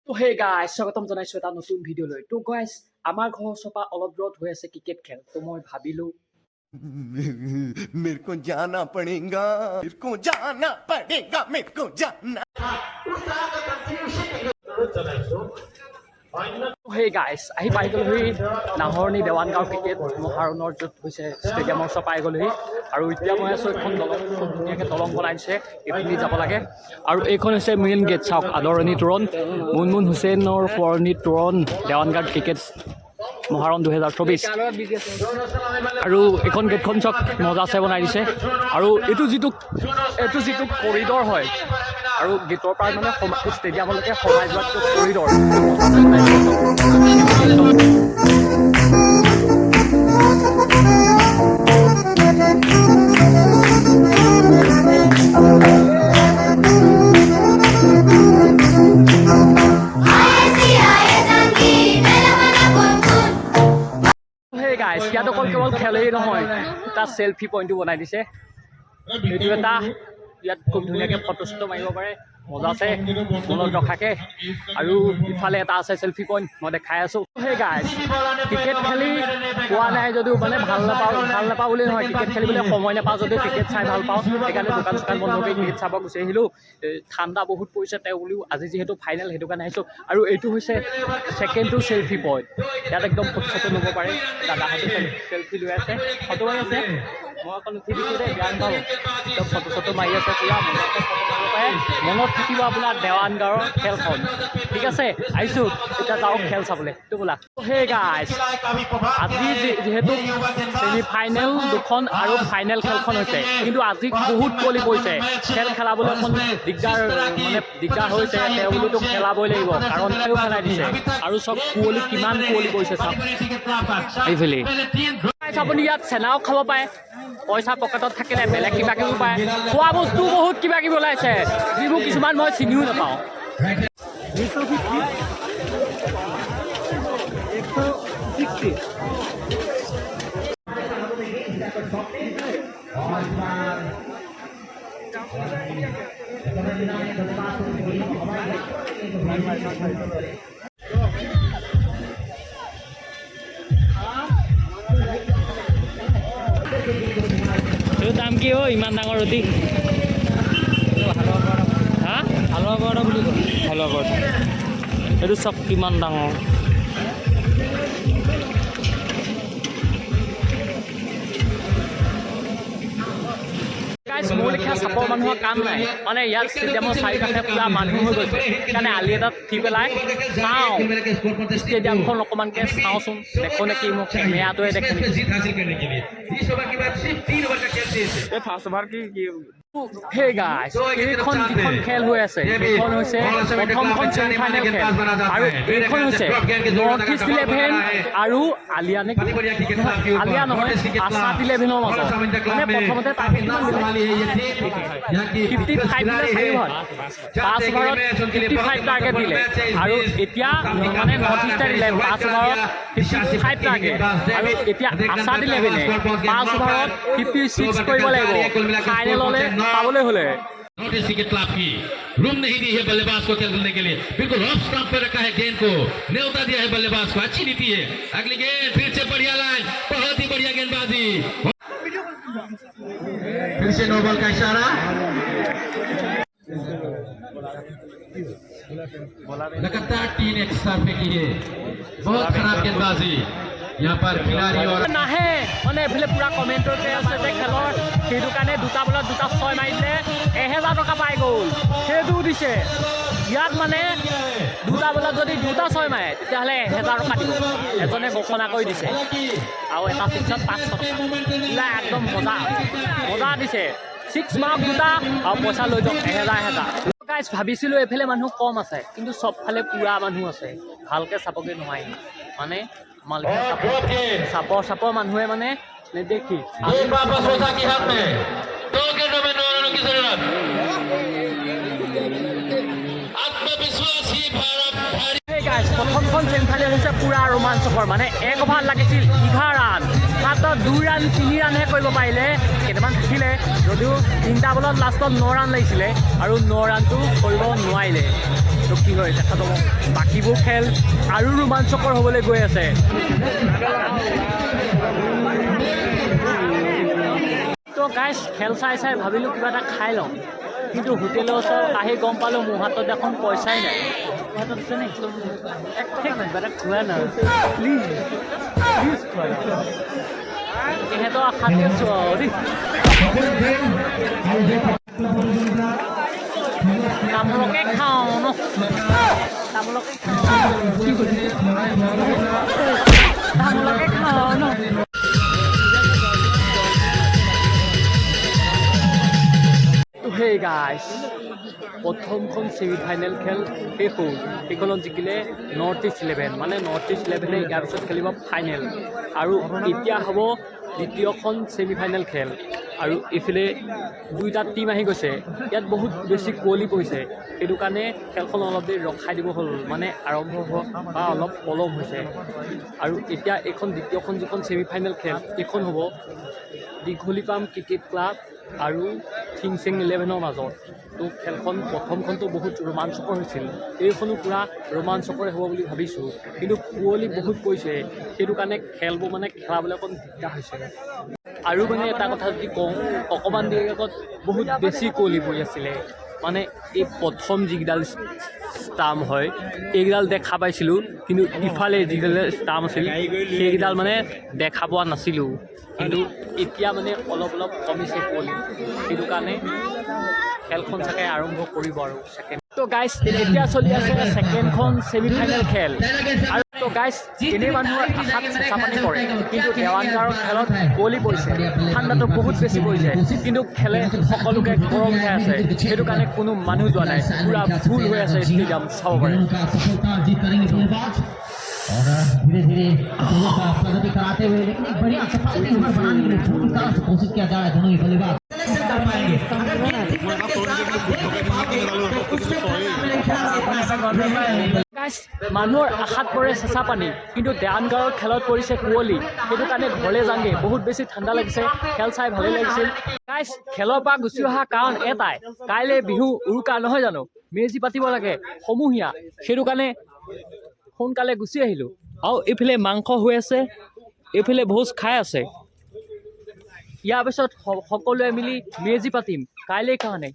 তো hey guys স্বাগতম জনাইছো এটা নতুন ভিডিঅ' লৈ। তো গাইজ আমাৰ ঘৰৰ ওচৰৰ পৰা অলপ দূৰত হৈ আছে ক্ৰিকেট খেল। তো মই ভাবিলো मेरे को जाना पड़ेगा मेरे को जाना হে গাইজ আহি পাই গ'লোহি নাহৰণি দেৱানগাঁও ক্ৰিকেট মহাৰণৰ য'ত হৈছে ষ্টেডিয়ামৰ ওচৰ পাই গ'লোহি। আৰু এতিয়া মই আছোঁ এখন দলং, খুব ধুনীয়াকৈ দলং বনাইছে, এইপিনে যাব লাগে। আৰু এইখন হৈছে মেইন গেট, চাওক আদৰণি তোৰণ মুনমুন হুছেইনৰ সোঁৱৰণি তোৰণ দেৱানগাঁও ক্ৰিকেট মহাৰণ 2024। আৰু এইখন গেটখন চাওক মজাছে বনাই দিছে। আৰু এইটো যিটো কৰিডৰ হয় আৰু গেটৰ পৰা মানে ষ্টেডিয়ামলৈকে সোমাই যোৱাটো কৰিডৰ। ইয়াত অকল কেৱল খেলেই নহয়, এটা চেল্ফি পইণ্টো বনাই দিছে। এইটো এটা ইয়াত খুব ধুনীয়াকৈ ফটো চটো মাৰিব পাৰে, মজা আছে মনত ৰখাকৈ। আৰু ইফালে এটা আছে চেল্ফি পইণ্ট, মই দেখাই আছোঁ। সেই গাইজ ক্ৰিকেট খেলি পোৱা নাই যদিও মানে ভাল নাপাওঁ বুলি নহয়, ক্ৰিকেট খেলিবলৈ সময় নাপাওঁ যদিও ক্ৰিকেট চাই ভাল পাওঁ। সেইকাৰণে দোকান চোকান বন্ধ কৰি ক্ৰিকেট চাব গুচি আহিলোঁ। ঠাণ্ডা বহুত পৰিছে তেওঁ বুলিও আজি যিহেতু ফাইনেল সেইটো কাৰণে আহিছোঁ। আৰু এইটো হৈছে ছেকেণ্ডটো চেল্ফি পইণ্ট, ইয়াত একদম ফটো চটো ল'ব পাৰে। দাদাহঁতে চেল্ফি লৈ আছে, ফটো মাৰি আছে। মই অকণ উঠি দিছোঁ দেই, বেয়া নাপাব। একদম ফটো চটো মাৰি আছে, পূৰা মজাকৈ ফটো মাৰিব পাৰে। মনত থাকিব আপোনাৰ দেৱানগাঁৱৰ খেলখন। ঠিক আছে, আহিছোঁ এতিয়া যাওঁ খেল চাবলৈ। এইটো বোলা সেই গাইজ আজি যিহেতু ছেমি ফাইনেল দুখন আৰু ফাইনেল খেলখন হৈছে, কিন্তু আজি বহুত কুঁৱলী পৰিছে। খেল খেলাবলৈ অকণ দিগদাৰ হৈছে। তেওঁ বুলিতো খেলাবই লাগিব, কাৰণ তেওঁ খেলাই দিছে। আৰু চব কিমান কুঁৱলী পৰিছে চাওক এইফালে। আপুনি ইয়াত চেনাও খাব পাৰে, পইচা পকেটত থাকিলে বেলেগ কিবা কিবি পায়। খোৱা বস্তু বহুত কিবা কিবি ওলাইছে, যিবোৰ কিছুমান মই চিনিও নাপাওঁ। দাম কি হয় ইমান ডাঙৰ ৰুটি? হা হালোৱা বৰা বুলি কয়, হালোৱা বৰা। এইটো চব কিমান ডাঙৰ। মোৰ লেখীয়া চাপৰ মানুহৰ কাম নাই, মানে ইয়াত ষ্টেডিয়ামৰ চাৰিকাষে পূৰা মানুহ হৈ গৈছে। সেইকাৰণে আলি এটাত উঠি পেলাই চাওঁ ষ্টেডিয়ামখন অকণমানকৈ চাওঁচোন, দেখো নেকি মোক কেমেৰাটোৱে দেখে নেকি। হে গাইজ এইখন যিখন খেল হৈ আছে সেইখন হৈছে প্ৰথমখন ছেমি ফাইনেল খেল। আৰু এইখন হৈছে নৰ্থ ইষ্ট 11 আৰু আলিয়া নে আলিয়া নহয় আছাদ 11ৰ মাজত। মানে প্ৰথমতে 55 দিলে 4 অভাৰ, 5 অভাৰত 55 টাৰ্গেট দিলে। আৰু এতিয়া মানে নৰ্থ ইষ্টে দিলে 5 অভাৰত 55 টাৰ্গেট। আৰু এতিয়া আছাদ 11 5 অভাৰত 56 কৰিব লাগিব ফাইনেললৈ पावले होले। नॉट इसी के क्लब की रूम नहीं दी है बल्लेबाज को खेलने के लिए, बिल्कुल ऑफ स्टंप पे रखा है गेंद को, न्योता दिया है बल्लेबाज को, अच्छी नीति है। अगली गेंद फिर से बढ़िया लाइन, बहुत ही बढ़िया गेंदबाजी, फिर से नो बॉल का इशारा। लगातार 3 एक्स्ट्रा पे की है, बहुत खराब गेंदबाजी यहाँ पर खिलाड़ी और नाहे মানে এফালে পুৰা কমেণ্টৰ কৈ আছে যে খেলৰ সেইটো কাৰণে দুটা বলত দুটা 6 মাৰি দিলে 1000 টকা পাই গ'ল, সেইটোও দিছে। ইয়াত মানে দুটা বলত যদি দুটা 6 মাৰে তেতিয়াহ'লে 1000 টকা দিব, এজনে ঘোষণা কৰি দিছে। আৰু এটা 6ত 500 টকা, একদম মজা দিছে। 6 মাৰ্ক দুটা আৰু পইচা লৈ যাওক 1000। গাইজ ভাবিছিলোঁ এইফালে মানুহ কম আছে, কিন্তু চবফালে পুৰা মানুহ আছে, ভালকৈ চাবগৈ নোৱাৰি। মানে চাপৰ মানুহে মানে নেদেখি প্ৰথমখন ছেমি ফাইনেল হৈছে পুৰা ৰোমাঞ্চকৰ। মানে 1 অভাৰ লাগিছিল 11 ৰান, মাত্ৰ 2 ৰান 3 ৰানহে কৰিব পাৰিলে কেইটামান থাকিলে যদিও 3টা বলত লাষ্টত 9 ৰান লাগিছিলে আৰু 9 ৰানটো কৰিব নোৱাৰিলে তো কি হয় দেখা যাব বাকীবোৰ খেল আৰু ৰোমাঞ্চকৰ হ'বলৈ গৈ আছে তো গাইজ খেল চাই চাই ভাবিলোঁ কিবা এটা খাই লওঁ কিন্তু হোটেলৰ ওচৰত আহি গম পালোঁ মোৰ হাতত এখন পইচাই নাই মোৰ হাতত আছে নে ঠিক নাই কিবা এটা খোৱা নাই প্লিজ প্লিজ খোৱা ইহঁতৰ আশাতে আছোঁ আৰু দেই তামোলকে খাওঁ ন তামোলকে খাওঁ ন হেই গাইজ প্ৰথমখন ছেমি ফাইনেল খেল শেষ হ'ল সেইখনত জিকিলে নৰ্থ ইষ্ট 11 মানে নৰ্থ ইষ্ট 11 ইয়াৰ পিছত খেলিব ফাইনেল আৰু এতিয়া হ'ব দ্বিতীয়খন ছেমি ফাইনেল খেল আৰু এইফালে 2টা টীম আহি গৈছে ইয়াত বহুত বেছি কুঁৱলী পৰিছে সেইটো কাৰণে খেলখন অলপ দেৰি ৰখাই দিব হ'ল মানে আৰম্ভ হোৱা বা অলপ পলম হৈছে আৰু এতিয়া এইখন দ্বিতীয়খন যিখন ছেমি ফাইনেল খেল এইখন হ'ব দীঘলীপাম ক্ৰিকেট ক্লাব আৰু থিংছিং 11ৰ মাজত তো খেলখন প্ৰথমখনটো বহুত ৰোমাঞ্চকৰ হৈছিল এইখনো পূৰা ৰোমাঞ্চকৰে হ'ব বুলি ভাবিছোঁ কিন্তু কুঁৱলী বহুত পৰিছে সেইটো কাৰণে খেলবোৰ মানে খেলাবলৈ অকণ দিগদাৰ হৈছে আৰু মানে এটা কথা যদি কওঁ অকণমান দেৰি আগত বহুত বেছি কুঁৱলী পৰি আছিলে মানে এই প্ৰথম যিকেইডাল ষ্টাম্প হয় এইকেইডাল দেখা পাইছিলোঁ কিন্তু ইফালে যিকেইডাল ষ্টাম্প আছিল সেইকেইডাল মানে দেখা পোৱা নাছিলোঁ কিন্তু এতিয়া মানে অলপ অলপ কমিছে কুঁৱলী সেইটো কাৰণে খেলখন চাগে আৰম্ভ কৰিব আৰু ছেকেণ্ড তো গাইজ এতিয়া চলি আছে ছেকেণ্ডখন ছেমি ফাইনেল খেল আৰু তো গাইজ এনেই মানুহৰ আশাত চেঁচা পানী পৰে কিন্তু দেৱানগাঁৱৰ খেলত কুঁৱলী পৰিছে ঠাণ্ডাটো বহুত বেছি পৰিছে কিন্তু খেলে সকলোকে গৰম হৈ আছে সেইটো কাৰণে কোনো মানুহ যোৱা নাই পূৰা ফুল হৈ আছে ষ্টেডিয়াম চাব পাৰে और धीरे धीरे दोनों का प्रगति कराते हुए लेकिन एक बढ़िया सफलता यहाँ बनाने के लिए पूरी तरह से कोशिश किया जा रहा है दोनों ही बल्लेबाज सिलेक्शन कर पाएंगे গাইজ মানুহৰ আশাত পৰে চেঁচা পানী কিন্তু দেৱানগাঁৱৰ খেলত পৰিছে কুঁৱলী সেইটো কাৰণে ঘৰলৈ যাওঁগৈ বহুত বেছি ঠাণ্ডা লাগিছে খেল চাই ভালেই লাগিছিল গাইজ খেলৰ পৰা গুচি অহা কাৰণ এটাই কাইলৈ বিহু উৰুকা নহয় জানো মেজি পাতিব লাগে সমূহীয়া সেইটো কাৰণে সোনকালে গুচি আহিলোঁ আৰু এইফালে মাংস হৈ আছে এইফালে ভোজ খাই আছে ইয়াৰ পিছত সকলোৱে মিলি মেজি পাতিম কাইলৈ কাৰণে